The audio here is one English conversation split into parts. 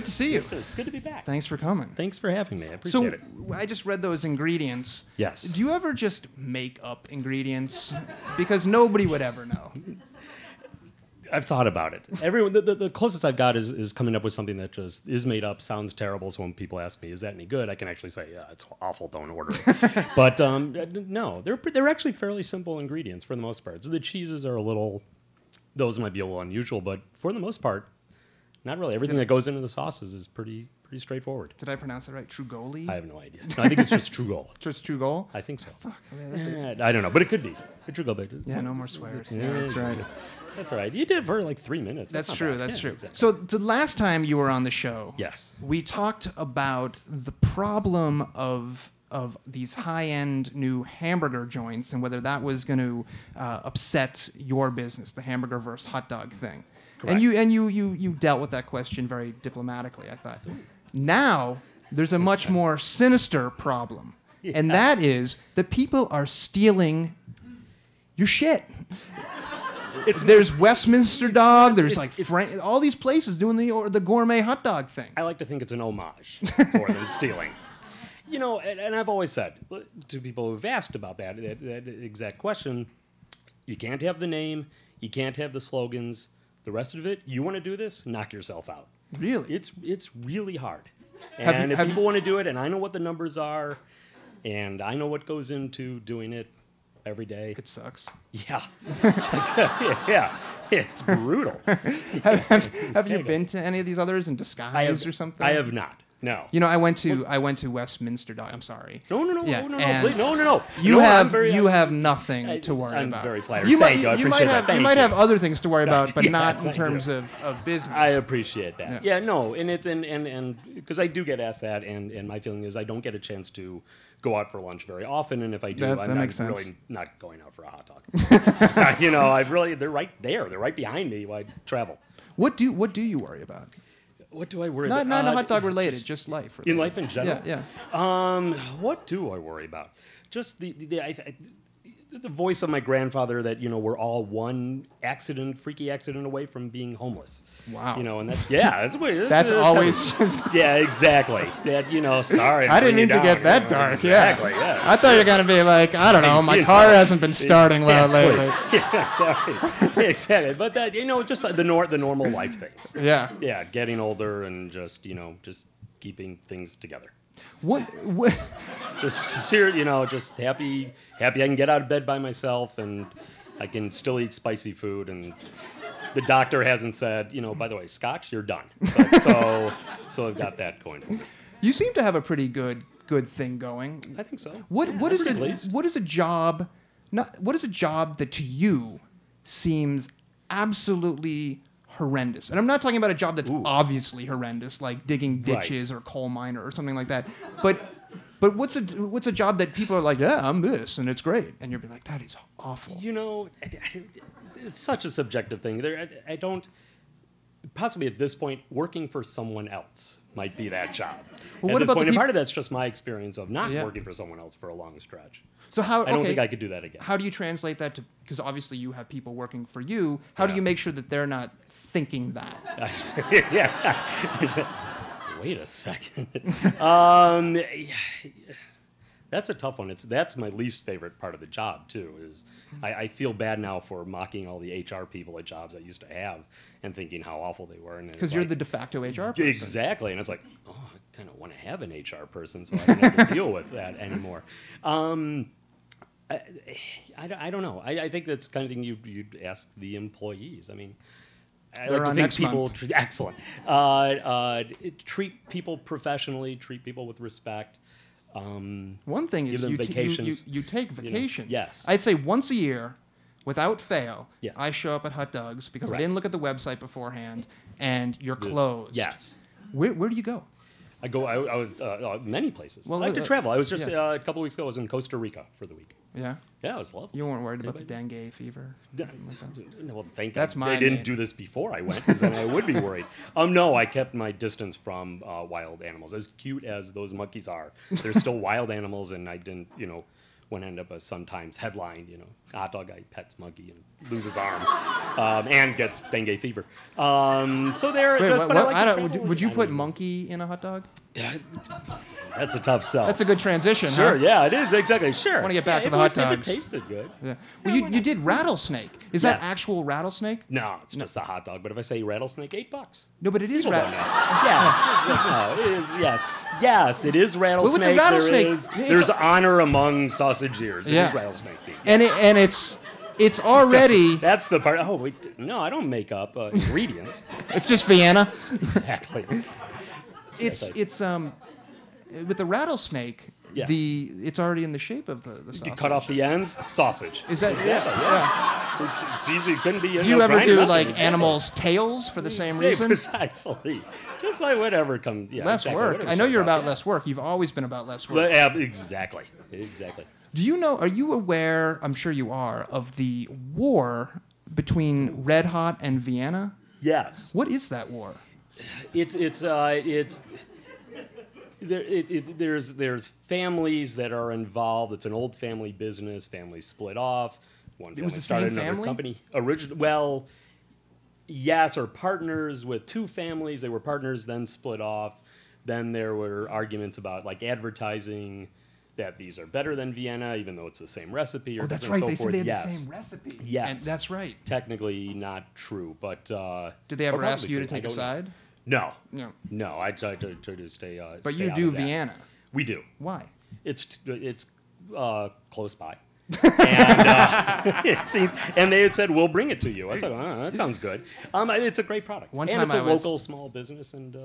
good to see you. Yes, sir. It's good to be back. Thanks for coming. Thanks for having me. I appreciate it. I just read those ingredients. Yes. Do you ever just make up ingredients? Because nobody would ever know. I've thought about it. The closest I've got is coming up with something that just is made up, sounds terrible. So when people ask me, "Is that any good?" I can actually say, "Yeah, it's awful. Don't order it." But no, they're actually fairly simple ingredients for the most part. So the cheeses are those might be a little unusual, but for the most part, not really. Everything that goes into the sauces is pretty straightforward. Did I pronounce it right? Trugoli? I have no idea. No, I think it's just Trugol. Just Trugol? I think so. Fuck. I I don't know, but it could be. Trugol. Yeah, no more swears. Yeah, that's right. That's all right. You did it for like 3 minutes. That's not true. bad. That's Yeah, true. exactly. So the last time you were on the show, Yes. we talked about the problem of these high-end new hamburger joints and whether that was going to upset your business, the hamburger versus hot dog thing. Correct. And you dealt with that question very diplomatically, I thought. Now there's a much more sinister problem, and that is that people are stealing your shit. There's Westminster Dog. There's all these places doing the gourmet hot dog thing. I like to think it's an homage more than stealing. You know, and I've always said to people who've asked about that exact question, you can't have the name, you can't have the slogans. The rest of it, you want to do this, knock yourself out. Really? It's really hard. And if people want to do it, and I know what the numbers are, and I know what goes into doing it every day. It sucks. Yeah. Yeah. It's brutal. Have you been to any of these others in disguise or something? I have not. No. You know, I went to Westminster Dog. I'm sorry. No. Yeah, Please, no. You No, have nothing to worry about. I'm very flattered. You Thank you. I might appreciate that. have Thank you might you. have other things to worry about, but not Yes, in I terms do. of business. I appreciate that. Yeah. Yeah, no, and it's and because I do get asked that, and my feeling is I don't get a chance to go out for lunch very often, and if I do, I'm really not going out for a hot dog. You know, they're right there. They're right behind me while I travel. What do you worry about? What do I worry about? Not hot dog related, just life. Related. In life in general? Yeah. What do I worry about? Just the voice of my grandfather that, you know, we're all one freaky accident away from being homeless. Wow. You know, and that's that's always just... Yeah, exactly. That, you know, sorry. I didn't mean to get that dark. Exactly, yeah. I thought you were going to be like, I don't know, my car hasn't been starting well lately. Yeah, sorry. Exactly. But that, you know, just the normal life things. Yeah. Yeah, getting older and just, you know, just keeping things together. What just you know, just happy I can get out of bed by myself and I can still eat spicy food, and the doctor hasn't said, you know, by the way, Scotch, you're done. But, so I've got that going for me. You seem to have a pretty good thing going. I think so. What is a job that to you seems absolutely horrendous? And I'm not talking about a job that's obviously horrendous, like digging ditches or coal miner or something like that. But what's a job that people are like, yeah, I'm this, and it's great, and you're like, that is awful. You know, it's such a subjective thing. I don't. Possibly at this point, working for someone else might be that job. Well, at this point, and part of that's just my experience of not working for someone else for a long stretch. So I don't think I could do that again. How do you translate that to? Because obviously you have people working for you. How do you make sure that they're not thinking that? Yeah. Wait a second. That's a tough one. That's my least favorite part of the job too. Is I feel bad now for mocking all the HR people at jobs I used to have and thinking how awful they were. Because you're the de facto HR person. Exactly, and it's like, oh, I kind of want to have an HR person so I don't have to deal with that anymore. I don't know. I think that's the kind of thing you'd ask the employees. I mean, I like to think people excellent. Treat people professionally. Treat people with respect. One thing is you take vacations. Yes. I'd say once a year, without fail, Yeah. I show up at Hot Dogs because Correct. I didn't look at the website beforehand, and you're closed. Yes. Where do you go? I was many places. Well, I like to travel. I was just a couple of weeks ago. I was in Costa Rica for the week. Yeah. Yeah, it was lovely. You weren't worried about the dengue fever? Well, thank That's God. They didn't do this before I went, because then I would be worried. No, I kept my distance from wild animals. As cute as those monkeys are, they're still wild animals, and I didn't, One ended up a Sun-Times headline, a hot dog guy pets monkey and loses arm, and gets dengue fever. So there. Wait, but I like would you put monkey in a hot dog? Yeah, that's a tough sell. That's a good transition. Sure, huh? yeah, it is exactly. Sure. I want to get back to the hot dogs. It tasted good. Yeah. Well, you did rattlesnake. Is that actual rattlesnake? No, it's just a hot dog. But if I say rattlesnake, $8. No, but it is rattlesnake. Yes. No, it is. Yes. Yes, it is rattlesnake. Well, with the rattlesnake, there's honor among sausage ears. It is rattlesnake meat. And it's already. That's the part. Oh wait, no, I don't make up ingredients. It's just Vienna. Exactly. It's with the rattlesnake. Yes. It's already in the shape of the sausage. You cut off the ends, sausage. Is that exactly? Yeah. It's easy. It couldn't be. Do you ever do like animals' tails for the same reason? Precisely. Just like whatever comes. Yeah, less work. I know you're about less work. You've always been about less work. Exactly. Do you know? Are you aware? I'm sure you are of the war between Red Hot and Vienna. Yes. What is that war? There's families that are involved. It's an old family business. Families split off. One family started another company. Well, yes, or partners with two families. They were partners, then split off. Then there were arguments about like advertising that these are better than Vienna, even though it's the same recipe. Or that's right. So they forth. said they had the same recipe. Yes, and that's right. Technically not true, but did they ever ask you to take a side? No. I try to stay. But stay you out do of that. Vienna. We do. Why? It's close by. And it seemed, and they had said we'll bring it to you. I said, that sounds good. It's a great product. One time and it's a local small business and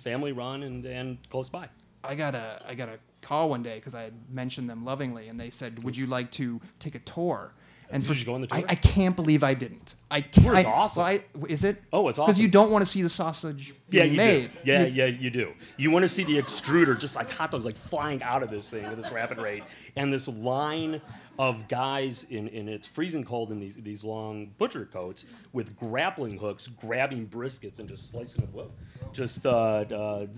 family run and close by. I got a call one day because I had mentioned them lovingly, and they said, "Would you like to take a tour?" And did you go on the tour? I can't believe I didn't. I can't. It's awesome. Well, is it? Oh, it's awesome. Because you don't want to see the sausage being made. Do. Yeah, you do. You want to see the extruder just like hot dogs like flying out of this thing at this rapid rate, and this line of guys in it's freezing cold in these long butcher coats with grappling hooks grabbing briskets and just slicing them.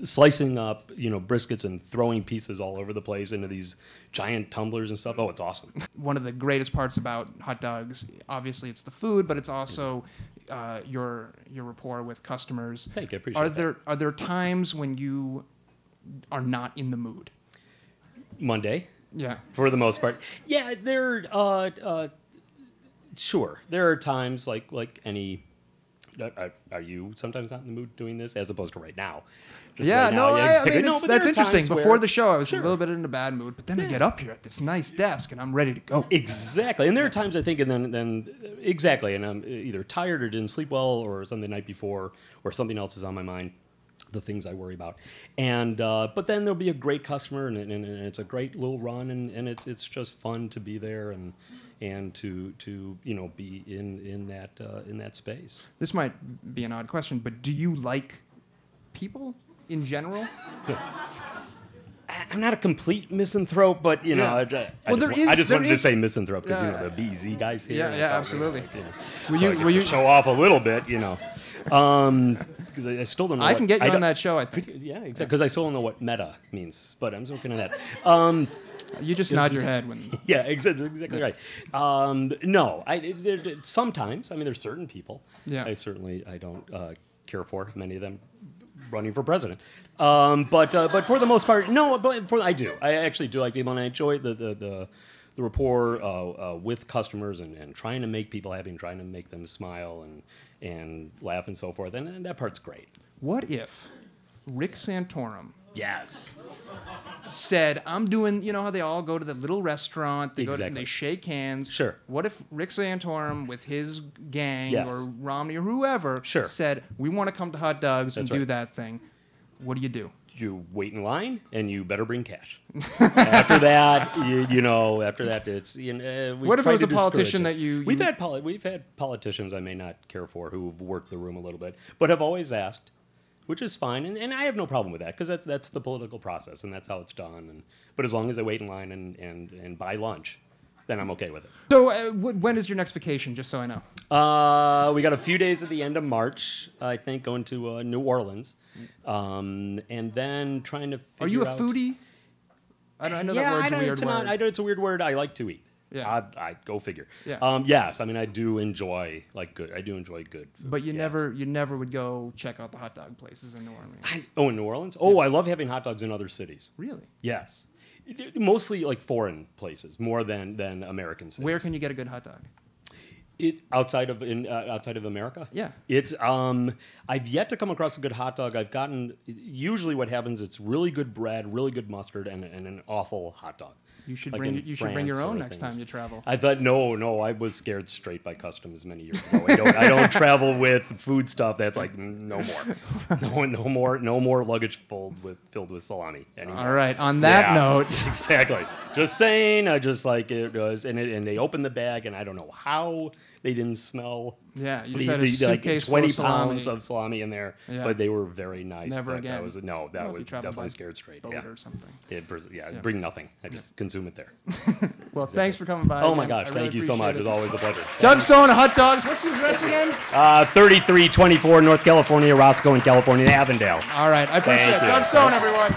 Slicing up briskets and throwing pieces all over the place into these giant tumblers and stuff. Oh, it's awesome. One of the greatest parts about hot dogs, obviously, it's the food, but it's also your rapport with customers. Thank you. I appreciate that. Are there times when you are not in the mood? Monday. Yeah. For the most part. Yeah, sure. There are times like any. Are you sometimes not in the mood doing this as opposed to right now? I mean, that's interesting. Before the show, I was a little bit in a bad mood, but then I get up here at this nice desk and I'm ready to go. Exactly, and there are times I think, and then exactly, and I'm either tired or didn't sleep well, or something the night before, or something else is on my mind. The things I worry about, and but then there'll be a great customer, and it's a great little run, and it's just fun to be there and to be in that space. This might be an odd question, but do you like people in general? I'm not a complete misanthrope, but I just wanted to say misanthrope because the BZ guys here. Yeah, absolutely. Will you show off a little bit, because I still don't know. I can get you on that show, I think. Yeah, exactly. Because I still don't know what meta means, but I'm looking at that. You just nod your head when. Yeah, exactly right. No, sometimes. There's certain people. Yeah. I don't care for many of them running for president. But for the most part, no. But I do. I actually do like people, and I enjoy the rapport with customers and trying to make people happy and trying to make them smile and laugh and so forth. And that part's great. What if Rick Santorum? Yes. Said, I'm doing, how they all go to the little restaurant, they go and they shake hands. Sure. What if Rick Santorum with his gang or Romney or whoever Sure. said, we want to come to Hot Dogs and do that thing? What do you do? You wait in line, and you better bring cash. After that, it's. What if it was a politician that you? We've had politicians I may not care for who've worked the room a little bit, but have always asked, which is fine, and I have no problem with that because that's the political process and that's how it's done. But as long as I wait in line and buy lunch, then I'm okay with it. So when is your next vacation? Just so I know. We got a few days at the end of March, I think, going to New Orleans, and then trying to figure out... Are you a foodie? I know that word's a weird word. I know it's a weird word. I like to eat. Yeah. I go figure. Yeah. Yes, I mean I do enjoy good. I do enjoy good food. But you never would go check out the hot dog places in New Orleans. In New Orleans? Oh, I love having hot dogs in other cities. Really? Yes. Mostly like foreign places, more than American cities. Where can you get a good hot dog? Outside of America? Yeah. It's I've yet to come across a good hot dog. I've gotten usually what happens. It's really good bread, really good mustard, and an awful hot dog. You should like bring your own next time you travel. I thought no, I was scared straight by customs many years ago. I don't travel with food stuff that's like no more luggage filled with salami anymore. All right, on that note, exactly. Just saying, I just like it was, and they opened the bag, and I don't know how they didn't smell. Yeah, you said a suitcase like 20 full of pounds of salami in there, but they were very nice. Never again. That was definitely scared straight. Boat or something. Bring nothing. I just consume it there. Well, thanks for coming by. Oh my gosh, thank you so much. It was always a pleasure. Doug Sohn, Hot Dogs. What's the address again? 3324 North California, Roscoe in California, Avondale. All right, I appreciate it. Doug Sohn, everyone.